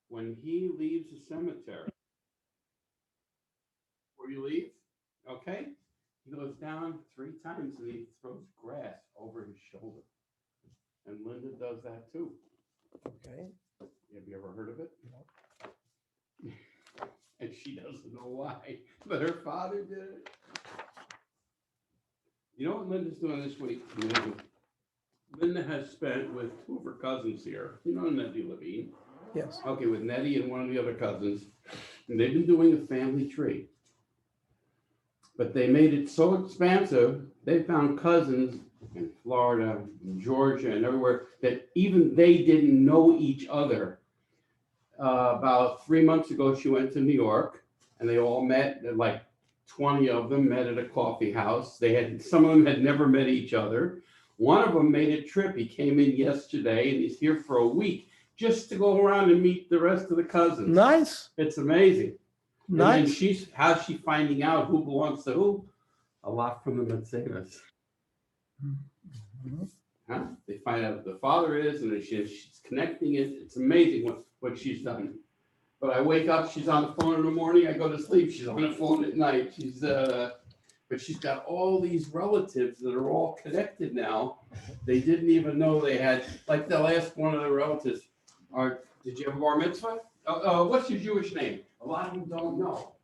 when he leaves the cemetery, before you leave, okay, he goes down 3 times and he throws grass over his shoulder. And Linda does that too. Okay. Have you ever heard of it? No. And she doesn't know why, but her father did it. You know what Linda's doing this week? Linda has spent with 2 of her cousins here. You know Nettie Levine? Yes. Okay, with Nettie and one of the other cousins. And they've been doing a family tree. But they made it so expansive, they found cousins in Florida, in Georgia, and everywhere that even they didn't know each other. About 3 months ago, she went to New York, and they all met. Like 20 of them met at a coffee house. Some of them had never met each other. One of them made a trip. He came in yesterday, and he's here for a week just to go around and meet the rest of the cousins. Nice. It's amazing. Nice. And then how's she finding out who belongs to who? A lot from the Metzegas. Mm-hmm. Huh? They find out who the father is, and then she's connecting it. It's amazing what she's done. But I wake up, she's on the phone in the morning. I go to sleep, she's on the phone at night. But she's got all these relatives that are all connected now. They didn't even know they had. Like they'll ask one of the relatives, "Did you have a bar mitzvah? What's your Jewish name?" A lot of them don't know.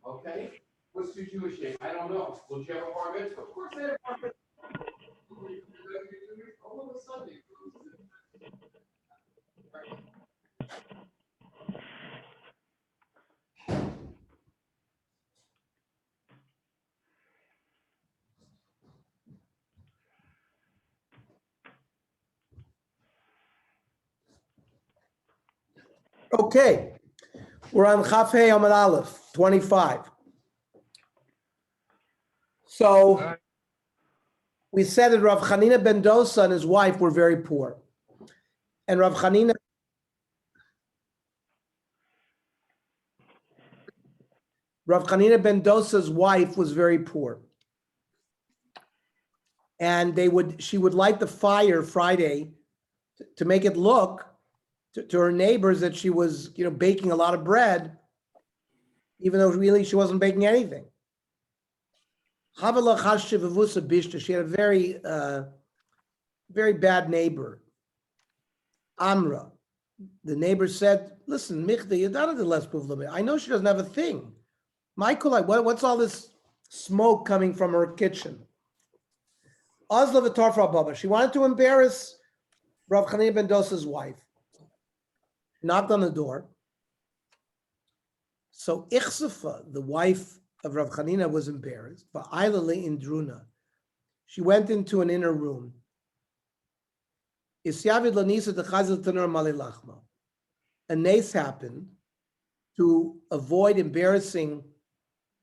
Okay, what's your Jewish name? I don't know. Well, did you have a bar mitzvah? Of course I had a bar mitzvah. All of a sudden. Okay. We're on Chaf Hey Amud Aleph, 25. So we said that Rav Chanina ben Dosa and his wife were very poor. And Rav Chanina ben Dosa's wife was very poor. And she would light the fire Friday to make it look to her neighbors that she was, baking a lot of bread, even though really she wasn't baking anything. She had a very bad neighbor. Amra. The neighbor said, "Listen, I know she doesn't have a thing. Michael, what's all this smoke coming from her kitchen?" She wanted to embarrass Rav Chanina ben Dosa's wife. Knocked on the door. So Ichsafa, the wife of Rav Chanina, was embarrassed. But Ailale Indruna, she went into an inner room. A nace happened to avoid embarrassing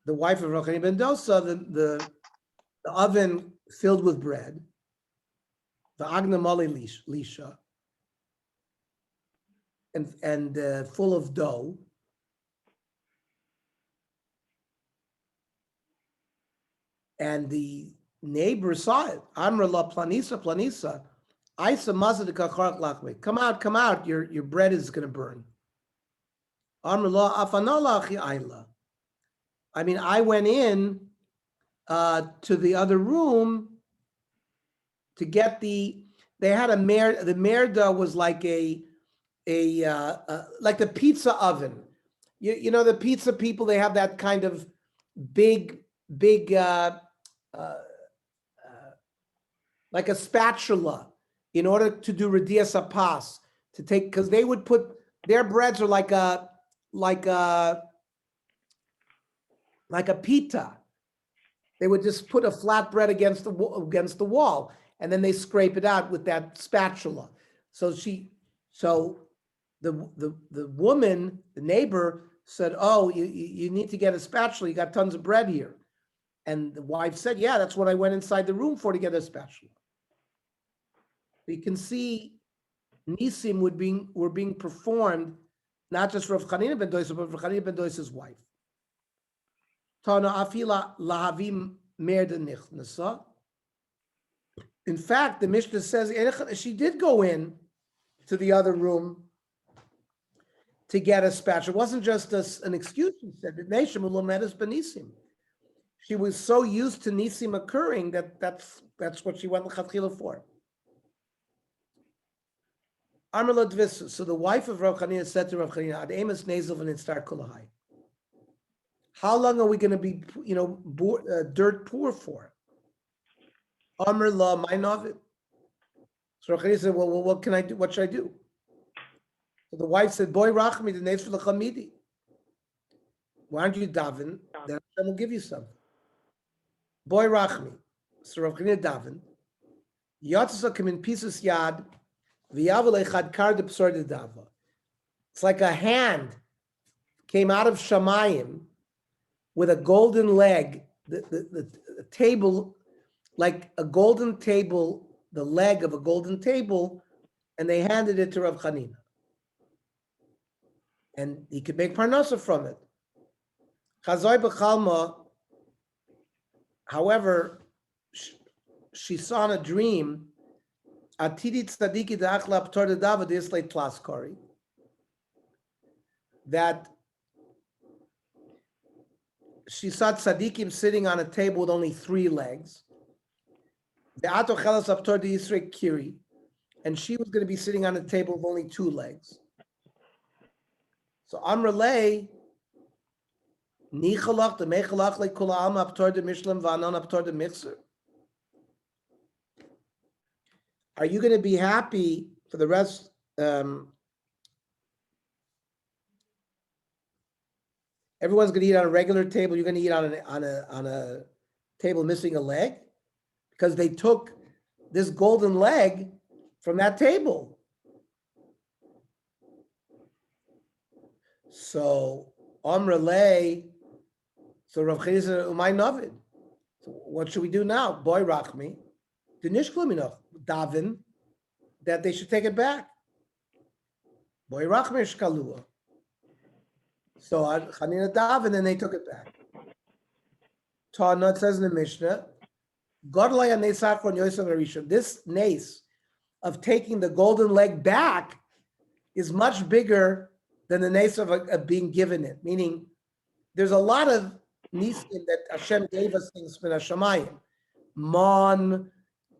the wife of Rav Chanina ben Dosa. The oven filled with bread. The Agna Mali Lisha. And full of dough. And the neighbor saw it. Amra la planisa. Isa maza de kacharat lachme. Come out. Your bread is going to burn. Amra la afanalachi ayla. I mean, I went in to the other room to get they had the merda was like like the pizza oven. You know, the pizza people, they have that kind of big like a spatula in order to do redias apas, to take, because they would put their breads are like a pita. They would just put a flat bread against the wall, and then they scrape it out with that spatula. So the woman, the neighbor, said, "Oh, you need to get a spatula. You got tons of bread here." And the wife said, "Yeah, that's what I went inside the room for, to get a spatula." You can see nisim were being performed, not just Rav Chanina ben Dosa, but Rav Chanina ben Dosa's wife. Tana afila lahavim merda nichnasa. In fact, the Mishnah says she did go in to the other room to get a spatula. It wasn't just an excuse. She said, she was so used to nisim occurring that's what she went l'chatchila for. Amrla Dvis. So the wife of Rav Chanina said to Rav Chanina, "Ad emes nezel v'nitzar kulahai." How long are we going to be, dirt poor for? Amrla, my novid. So Rav Chanina said, "Well, what can I do? What should I do?" So the wife said, "Boy, rachmi the neis v'lechamidi. Why don't you daven? Then Hashem will give you something." Boy, rachmi. So Rav Chanina daven. Yatzasa come in pieces yad. It's like a hand came out of Shamayim with a golden leg, the table, like a golden table, the leg of a golden table, and they handed it to Rav Chanina. And he could make parnasa from it. Chazoi b'chalma, however, she saw in a dream Atidit tzadiki da'achla p'tor dedava dislay tlaskori, that she saw tzadikim sitting on a table with only 3 legs. Ve'ato chelas ap'tor de'isrei kiri, and she was going to be sitting on a table with only 2 legs. So Amrlei nichalach de mechalach le kula alma ap'tor de mishlam va'anon ap'tor de mixer. Are you going to be happy for the rest? Everyone's going to eat on a regular table. You're going to eat on a table missing a leg, because they took this golden leg from that table. So Amrlei, so Rav Chanina said, "Umay navid. So what should we do now? Boy rachmi, dinishkluminach daven that they should take it back. Boy rachmi shkalua." So Chanina daven, and they took it back. Tana says in the Mishnah, this nace of taking the golden leg back is much bigger than the nace of being given it. Meaning, there's a lot of nisim that Hashem gave us things from Hashemayim. Mon,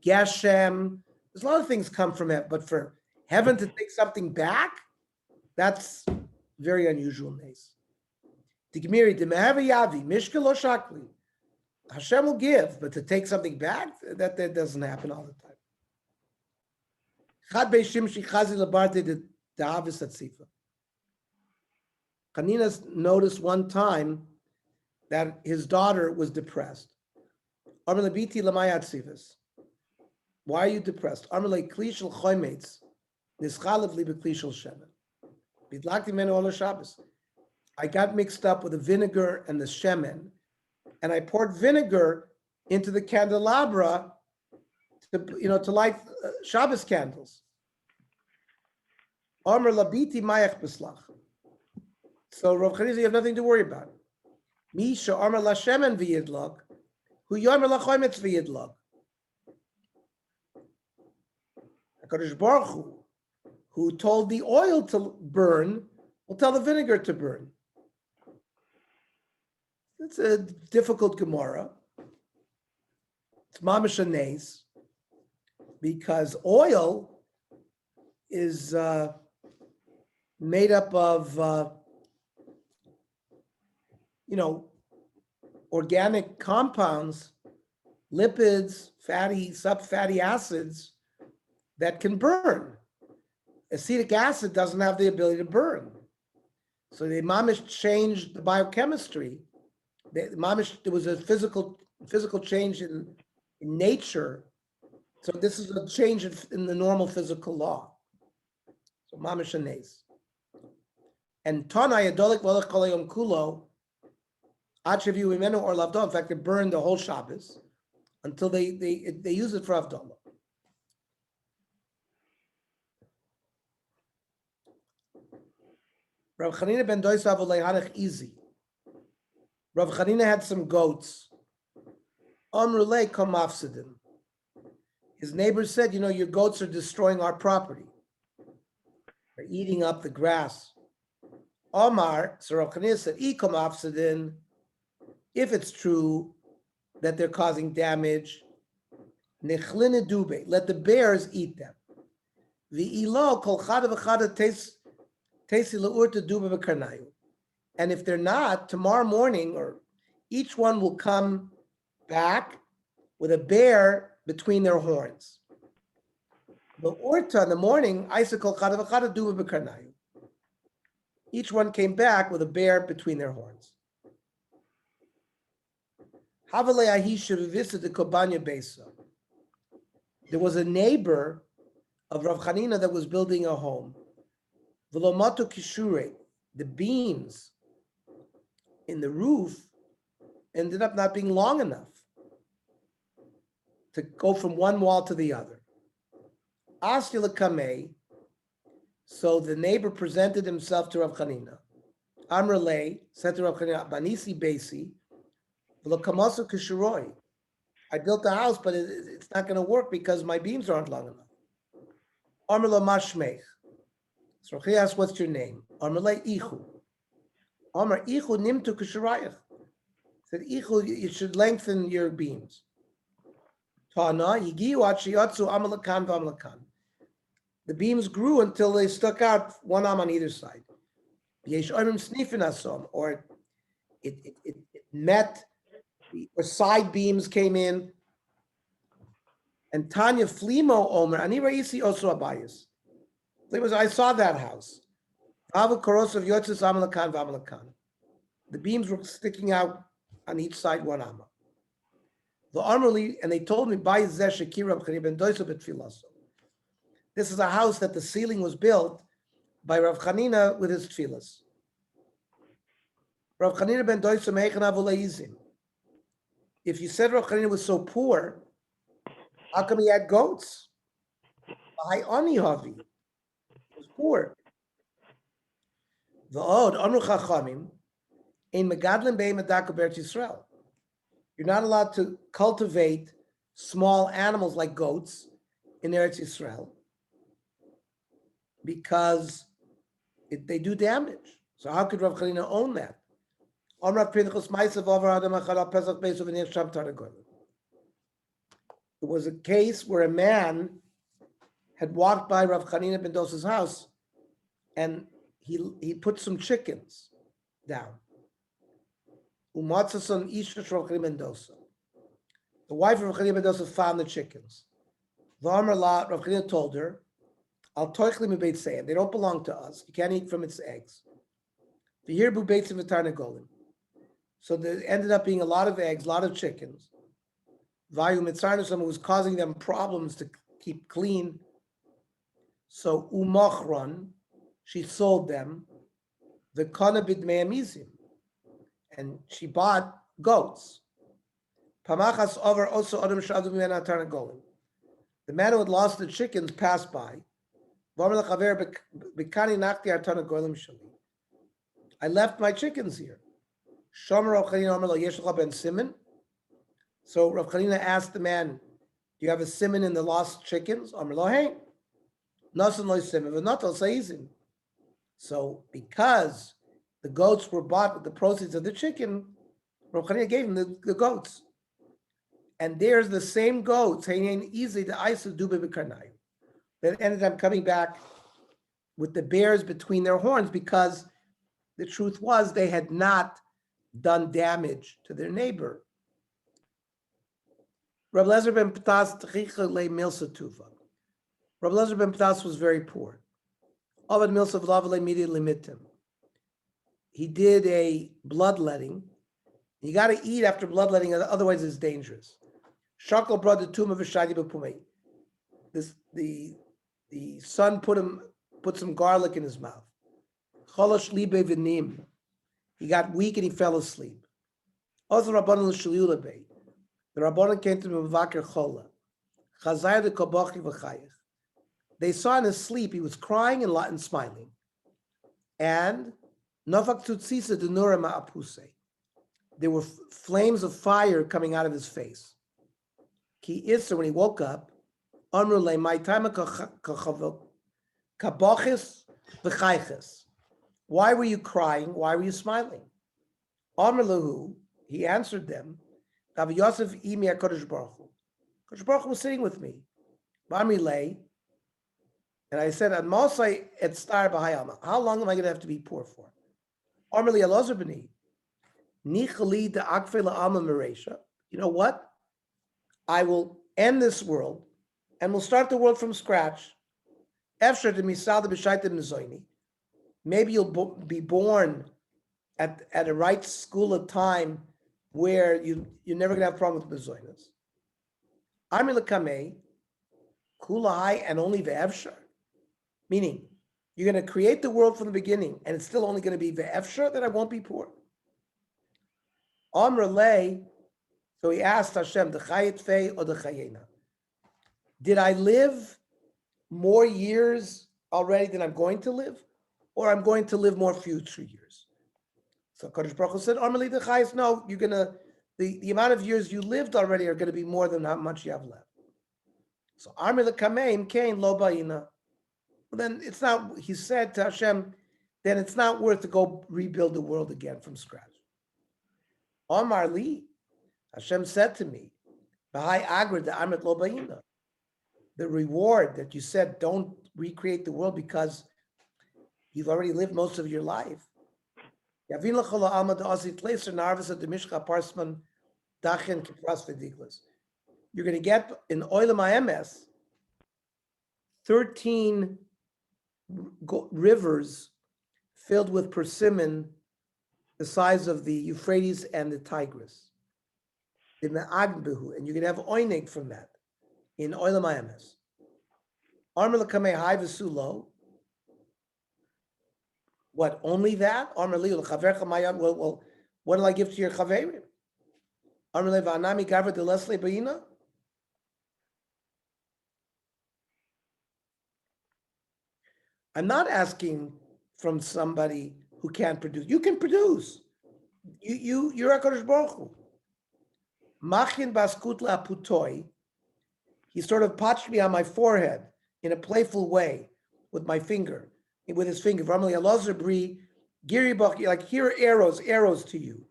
Geshem, there's a lot of things come from it, but for heaven to take something back, that's very unusual nace. Hashem will give, but to take something back, that doesn't happen all the time. Chanina noticed one time that his daughter was depressed. Why are you depressed? I got mixed up with the vinegar and the shemen, and I poured vinegar into the candelabra to light Shabbos candles. Amr labiti mayach b'slach. So Rav Chanina, you have nothing to worry about. Misha Amr la shemen v'yidlach, hu yomer la chometz v'yidlach. HaKadosh Baruch Hu, who told the oil to burn, will tell the vinegar to burn. It's a difficult Gemara. It's mamash nes, because oil is made up of organic compounds, lipids, sub-fatty acids that can burn. Acetic acid doesn't have the ability to burn. So the mamish changed the biochemistry. There was a physical change in nature. So this is a change in the normal physical law. So mamish nes. And Tanai Adolik Volach Kolayom Kulo, Achavu Imenu or Lavdo, in fact, they burned the whole Shabbos until they use it for Avdallah. Rav Chanina ben Doisav Leihanech easy. Rav Chanina had some goats. Amrulei kom mafsidim. His neighbors said, your goats are destroying our property. They're eating up the grass. Omar, so Rav Chanina said, Ikom Afsadin, if it's true that they're causing damage, Nechlina Dube, let the bears eat them. V'ilo kol chada v'chada tesi le'urta dube v'karnayu. And if they're not, tomorrow morning, or each one will come back with a bear between their horns. The urta in the morning, Isa kol chada v'chada dube v'karnayu. Each one came back with a bear between their horns. There was a neighbor of Rav Chanina that was building a home. The beams in the roof ended up not being long enough to go from one wall to the other. So the neighbor presented himself to Rav Chanina. Amrle said to Rav Chanina, Banisi Basi, V'lokamasu Kishuroi. I built a house, but it's not going to work because my beams aren't long enough. Amrle Mashmech. So he asked, what's your name? Amrle Ichu. Amr Ichu Nimtu Kishurayach. Said, Ichu, you should lengthen your beams. Tana, Yigiu Achiyatsu Amalakan Vamalakan. The beams grew until they stuck out one arm on either side. Or it met, or side beams came in. And Tanya Flimo Omer, Ani Raisi also Abayas. I saw that house. The beams were sticking out on each side, one amma. The armorly, and they told me, this is a house that the ceiling was built by Rav Chanina with his tefillas. Rav Chanina ben Doisa meichen avuleizim. If you said Rav Chanina was so poor, how come he had goats? He was poor. The od amru chachamim ein megadlim beim adaka b'Eretz Yisrael. You're not allowed to cultivate small animals like goats in Eretz Yisrael because they do damage. So how could Rav Chanina own that? It was a case where a man had walked by Rav Chanina ben Dosa's house and he put some chickens down. The wife of Rav Chanina ben Dosa found the chickens. Rav Chanina told her, Al toichli mibeit seyem. They don't belong to us. You can't eat from its eggs. V'yirbu beitzim v'tarnagolim. So there ended up being a lot of eggs, a lot of chickens. Vayu mitzarnusam was causing them problems to keep clean. So umachron, she sold them. The kana bidmeamizim, and she bought goats. Pamachas over also adam shadu mimena tarnagolim. The man who had lost the chickens passed by. I left my chickens here. So Rav Chanina asked the man, do you have a simon in the lost chickens? So because the goats were bought with the proceeds of the chicken, Rav Chanina gave him the goats. And there's the same goats, that ended up coming back with the bears between their horns because the truth was they had not done damage to their neighbor. Rav Lezer ben Ptas Rav Lezer ben Ptas was very poor. He did a bloodletting. You got to eat after bloodletting, otherwise it's dangerous. Shakal brought the tomb of Vishadi B'Pumei. The son put some garlic in his mouth. Cholosh libe v'nim. He got weak and he fell asleep. Also Rabbanan l'shalila bey. The Rabbanan came to him v'vaker chola. Chazayah de kobochi v'chayich. They saw in his sleep he was crying and smiling. And novak tutzisa denura ma'apuse. There were flames of fire coming out of his face. Ki Isser, when he woke up, Amrule, my time kabochis v'chayches. Why were you crying? Why were you smiling? Amr lahu, he answered them, Rav Yosef imi HaKadosh Baruch Hu. Kadosh Baruch Hu was sitting with me. Bami lay, and I said, Mosai et star b'hayama. How long am I going to have to be poor for? Amr li Elazar b'ni, nichali de akfe la'ama meresha. You know what? I will end this world, and we'll start the world from scratch. Efshar de misal de b'shaitim nezoini. Maybe you'll be born at a right school of time where you're never going to have a problem with bezoinas. Amri lekamei, kulahai, and only ve'efshar. Meaning, you're going to create the world from the beginning, and it's still only going to be ve'efshar that I won't be poor. Amr lei, so he asked Hashem, the chayet fei or the chayena. Did I live more years already than I'm going to live? Or I'm going to live more future years? So Kadosh Baruch Hu said, Amrli the Chayes, no, you're gonna, the amount of years you lived already are gonna be more than how much you have left. So Amri the Kameim Kain Lo Ba'ina. Well, then it's not, he said to Hashem, then it's not worth to go rebuild the world again from scratch. Amar Li, Hashem said to me, Bahai Agri the Amrit Lo Ba'ina. The reward that you said, don't recreate the world because you've already lived most of your life. You're going to get in Oilam HaEmes 13 rivers filled with persimmon the size of the Euphrates and the Tigris. And you're going to have oinig from that in Oilam HaEmes. What, only that? Well, what will I give to your chaverim? I'm not asking from somebody who can't produce. You can produce. You're HaKadosh Baruch Hu. Machin baskut la'putoi. He sort of touched me on my forehead in a playful way with my finger. With his finger, like here are arrows to you.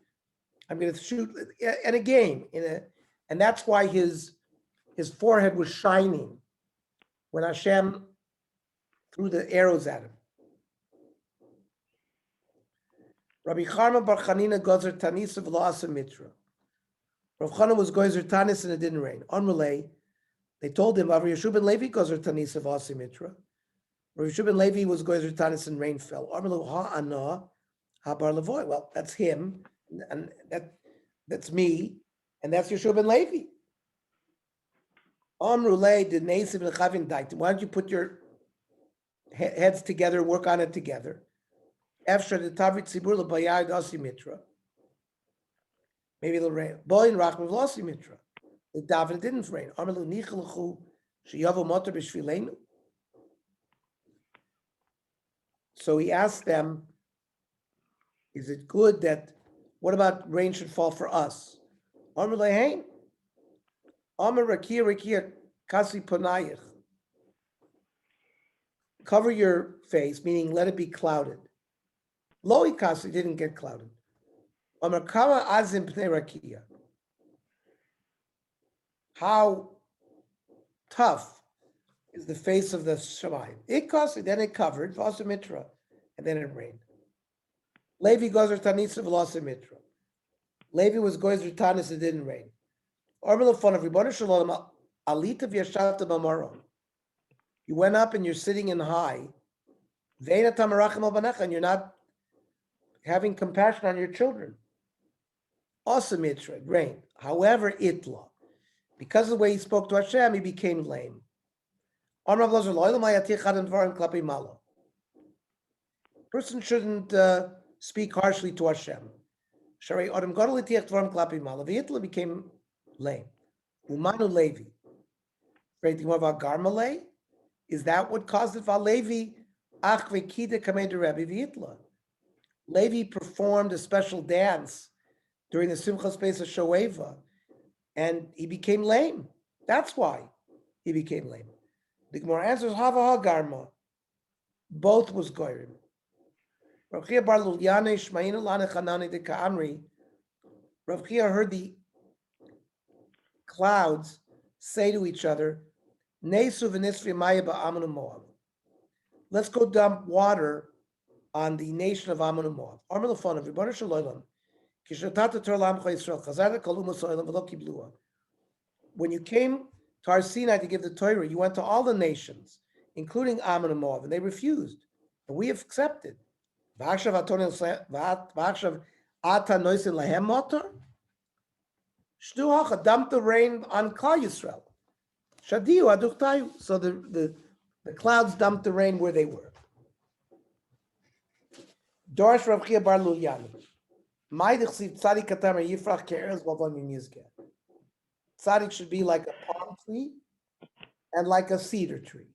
I'm going to shoot at a game and that's why his forehead was shining when Hashem threw the arrows at him. Rabbi Charma Bar Chanina Gozer Tanis of La'asa Mitra. Rav Chana was Gozer Tanis and it didn't rain. On Relay, they told him, Avar Yeshua ben Levi Gozer Tanis of La'asa Mitra. Rav Yeshua ben Levi was Gozer Tanis and rain fell. Well, that's him, and that's me, and that's Yeshua ben Levi. Why don't you put your heads together, work on it together? Maybe it'll rain. The David didn't rain. So he asked them, is it good that, what about rain should fall for us? Cover your face, meaning let it be clouded. Loi kasi didn't get clouded. How tough is the face of the Shemayim? It cost, then it covered, Vasa Mitra, and then it rained. Levi Gozer Tanis of Vasa Mitra. Levi was Gozer Tanis, it didn't rain. Ormel fun of Ribbon Shalom, Alita Vyashata Mamaron. You went up and you're sitting in high, Veina Tamarachim al Banecha, and you're not having compassion on your children. Also Mitra, it rained. However, Itla, because of the way he spoke to Hashem, he became lame. Person shouldn't speak harshly to Hashem. Hitler became lame. Umanu Levi. Is that what caused it? Levi performed a special dance during the Simchas Pesach Shoeva, and he became lame. That's why he became lame. The Gemara answers, Hava Garma. Both was Goyrim. Rav Chia bar Lulyane Shmainu Lane Chanani de Ka'amri. Rav Chia heard the clouds say to each other, Nesu v'nisri maya ba'amun u'moav. Let's go dump water on the nation of Ammon and Moab. Amar l'fanav, Ribono shel olam, kishatata Torah l'amcha Yisrael, chazar kol umas olam v'lo kiblua. When you came to Har Sinai to give the Torah, you went to all the nations, including Ammon and Moab, and they refused, and we have accepted. V'achshav ata noisin lahem motor. Shtu hacha, dump the rain on Klal Yisrael. Shadiu aduchtayu. So the clouds dumped the rain where they were. Dorish Rav Chia bar Lulyani. Ma'idich siv tzadik katam yifrach ke'erez lavon yizgeh. Tzadik should be like a palm tree and like a cedar tree.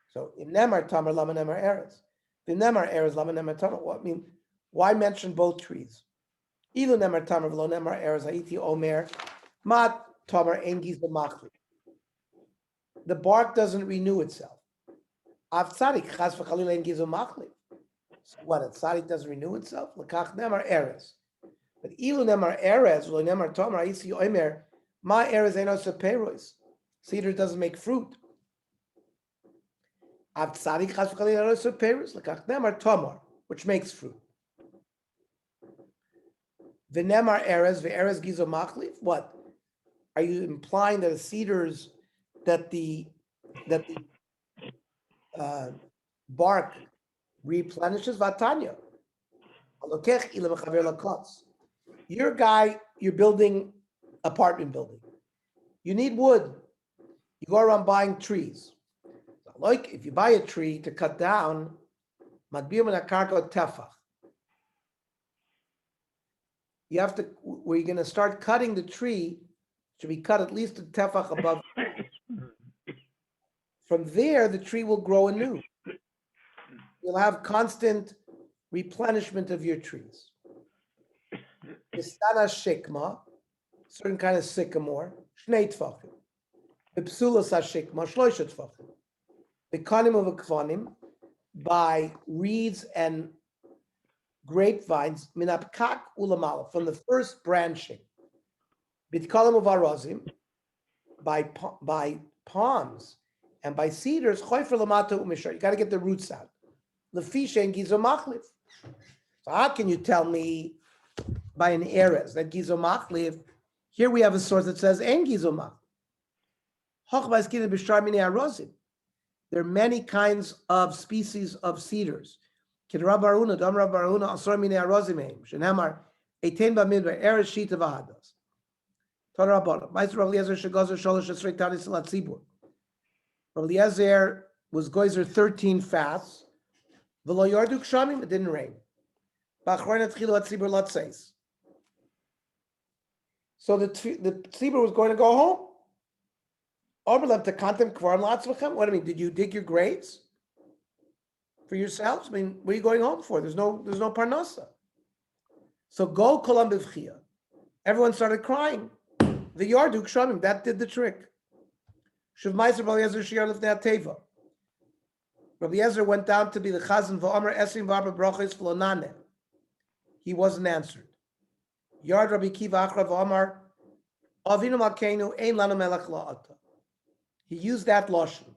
So in Nemar Tamar lama Nemar Erez. The Nemar Erez lama Nemar Tamar. What I mean? Why mention both trees? Ilu Nemar Tamar v'lo Nemar Erez ha'iti omer mat Tamar en giz b'machli. The bark doesn't renew itself. Av tzadik chas v'chalil en giz b'machli. So what? A tzadik doesn't renew itself. L'kach Nemar Erez. But ilu Nemar Erez v'lo Nemar Tamar ha'iti omer ma Erez enos seperos. Cedar doesn't make fruit. Av tzadik chas v'chalil enos seperos. L'kach Nemar Tamar, which makes fruit. V'nemar Erez v'Erez gizo machlif. What? Are you implying that the cedars, that the bark replenishes? Vatanya. You're a guy, you're building apartment building. You need wood. You go around buying trees. Like if you buy a tree to cut down, you have to, where you're going to start cutting the tree, should be cut at least a tefach above. From there, the tree will grow anew. You'll have constant replenishment of your trees. Istana shikma, certain kind of sycamore, shnei tfachim. B'psulas hashikma, shloisha tfachim. B'kanim of kvanim, by reeds and grapevines, minapkak ulamala, from the first branching. Bitkalim of arozim, by palms and by cedars, choyfer lamata umishar. You got to get the roots out. Lefisha and gizo machlif. So how can you tell me by an erez that gizo machlif? Here we have a source that says en gizo machlif. Hochbais kida b'shar mini arozim. There are many kinds of species of cedars. Kid Rab Baruna, Dam Rab Baruna, Asor mini arozim heim. Shenemar etein b'midbar erez shita v'hadas. Torah Rabbana. Ma'aser Rav Eliezer shegazer sholosh esrei tanis latzibur. Rav Eliezer was gozer 13 fasts. V'lo yardu kshamim, it didn't rain. B'achroin atchilu atzibur latzeis. So the tzibur was going to go home. Oberlev to contem kvar latzvachem. What do I mean? Did you dig your graves for yourselves? I mean, what are you going home for? There's no parnasa. So go kolam b'vchia. Everyone started crying. The yardu kshamim, that did the trick. Shuv ma'aser Rav Eliezer shiyar lifnei teva. Rav Eliezer went down to be the chazan v'omer esrim v'arba brachos v'lonane. He wasn't answered. Yard Rabbi Kiva achra v'omer avinu malkeinu ein lanu melech la'ata. He used that lashon.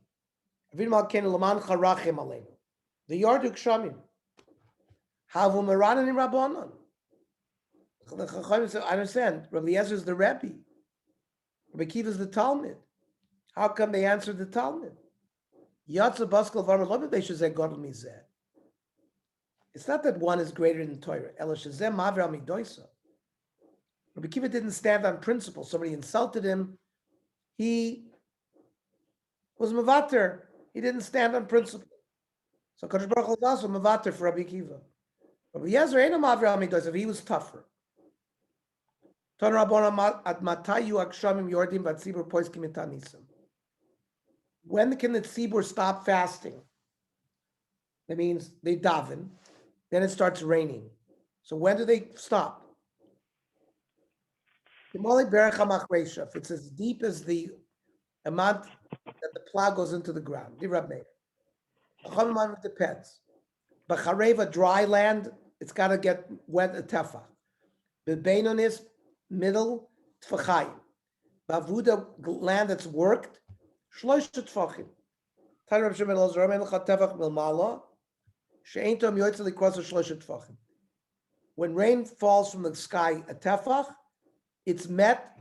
Avinu malkeinu laman charachem aleinu. The yardu kshamim. Havu meranan in rabbanon. The Chachamim said, I understand. Rabbi Eliezer is the Rebbe. Rabbi Kiva is the Talmud. How come they answered the Talmud? It's not that one is greater than Torah. Rabbi Kiva didn't stand on principle. Somebody insulted him. He was mevater. He didn't stand on principle. So Kadosh Baruch Hu was also mevater for Rabbi Kiva. Rabbi Eliezer ain't a maver al midosav. He was tougher. When can the tzibur stop fasting? That means they daven, then it starts raining. So when do they stop? If it's as deep as the amount that the plow goes into the ground. It depends. B'chareva, dry land, it's got to get wet a tefach. B'beinonis, middle, tfachayim. B'avuda, land that's worked, shlosh tfachim. Tan Reb Shimon Elazar, men l'cha tefach milmala, she'ein tom yoytze likros shlosh tfachim. When rain falls from the sky, a tefach, it's met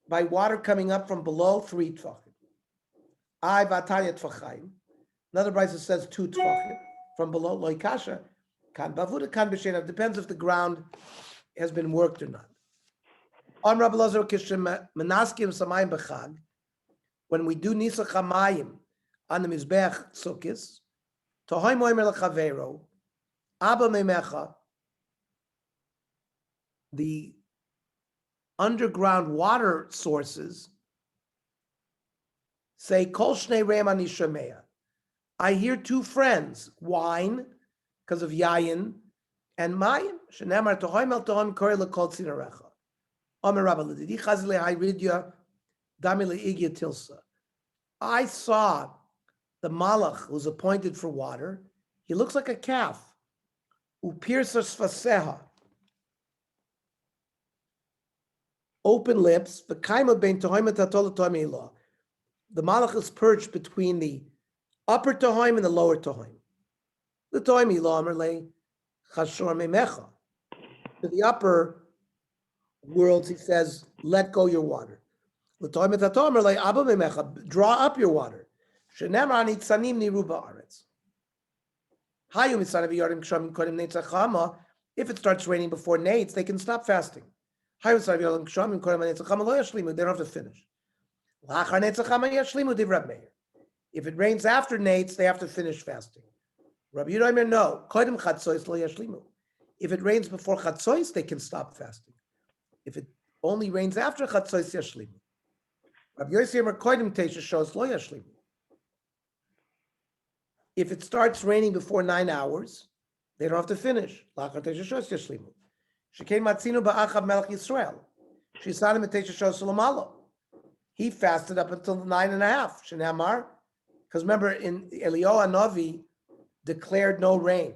by water coming up from below 3 tfachim. I vatanya tfachayim. Another brisa says 2 tfachim from below. Loikasha kan bavuda kan b'shenav. Depends if the ground has been worked or not. On Rabbi Elazar kishim menaskim samayim b'chag. When we do nisa chamayim on the mizbech sukkis, tohoy moimer lechavero, abba memecha, the underground water sources say kol shnei reim ani shomea. I hear 2 friends, wine, because of yayin, and mayim. Shenemar tohoim el tohom kore lekol tzinarecha. Omer Rabba L'didi chazile hayridya dami le'igya tilsa. I saw the malach who's appointed for water. He looks like a calf. Upirsa sfaseha. Open lips. V'kaima bein tohoim etatol tohoim elah. The malach is perched between the upper tohoim and the lower tohoim. The tohoim elah amerle chashor memecha. To the upper worlds, he says, let go your water. Draw up your water. If it starts raining before nates, they can stop fasting. They don't have to finish. If it rains after nates, they have to finish fasting. Rabbi Yehuda no. If it rains before chatzos, they can stop fasting. If it only rains after chatzos, yashlimu. Rabbi Yossi Amar koidim teisha shows lo yashlimu. If it starts raining before 9 hours, they don't have to finish. Lachar teisha shows yashlimu. Shekei matzinu ba'achav melech Yisrael. Shisanim teisha shows sulamalo. He fasted up until 9.5. Shenamar, because remember in Eliyahu Hanavi declared no rain.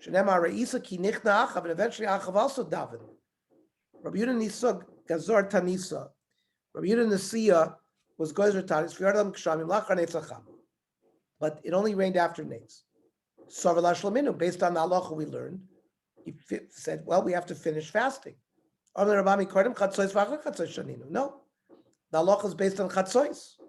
Shenamar reisa ki nichna achav, and eventually achav also davened. Rabbi Yehuda Nisa Gazor Tanisa. Rabbi Yehuda Nisia was Gazor Tanis. But it only rained after nates. Based on the halacha we learned, he said, well, we have to finish fasting. No, the halacha is based on chatzos.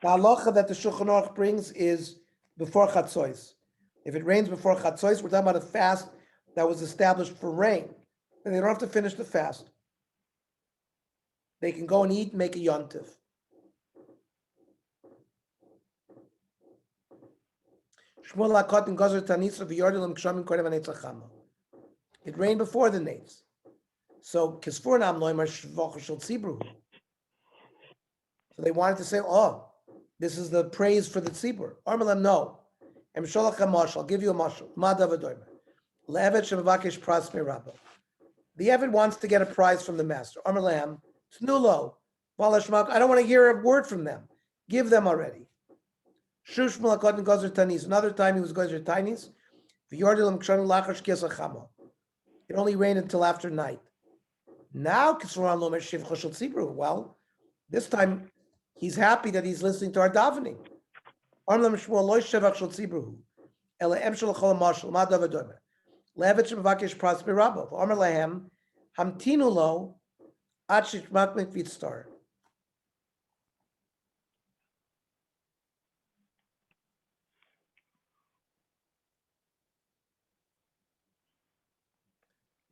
The halacha that the Shulchan Aruch brings is before chatzos. If it rains before chatzos, we're talking about a fast that was established for rain. And they don't have to finish the fast. They can go and eat and make a yontif. It rained before the nates. So so they wanted to say, oh, this is the praise for the tzibur. Armalam, no. I'll give you a mashal. The Eved wants to get a prize from the master. Armalam, Tnulo, Balashmak, I don't want to hear a word from them. Give them already. Shushmal Akot and Gozer Tanis. Another time he was Gozer Tanis. It only rained until after night. Now, well, this time he's happy that he's listening to our davening.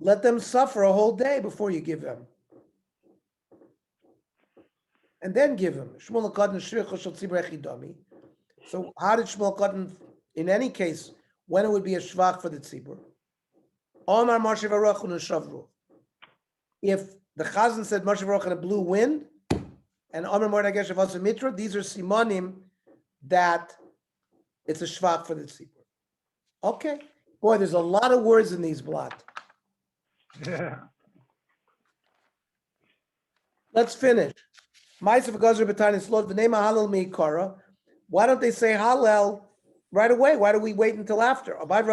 Let them suffer a whole day before you give them. And then give him. So how did Shmuel Cotton, in any case, when it would be a shvach for the tzibur? If the Chazan said Moshe Baruch in a blue wind, and Omer Mordechai Shavasa Mitra, these are simonim that it's a shvach for the tzibur. Okay. Boy, there's a lot of words in these blot. Let's finish. Ma'aser v'gazer b'taanis lot v'nei mahalal meikara. Why don't they say Hallel right away? Why do we wait until after? You want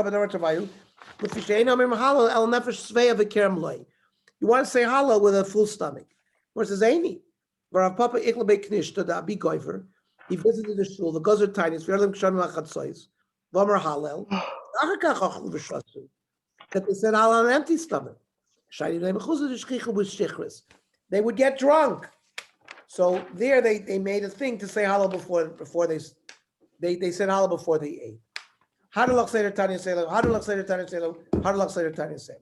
to say Hallel with a full stomach. Where it says Aini. Rav Papa Iklabek Knishta da Abi Goifer. He visited the shul, the Gazer Tainis, V'yarlim Kshan Lachatzois, V'amar Hallel. That they said Hallel on an empty stomach. They would get drunk. So there they made a thing to say Hallel before they said Hallel before they ate. How do Lach Seder Tanya say? How do Lach Seder Tanya say? How do Lach Seder Tanya say?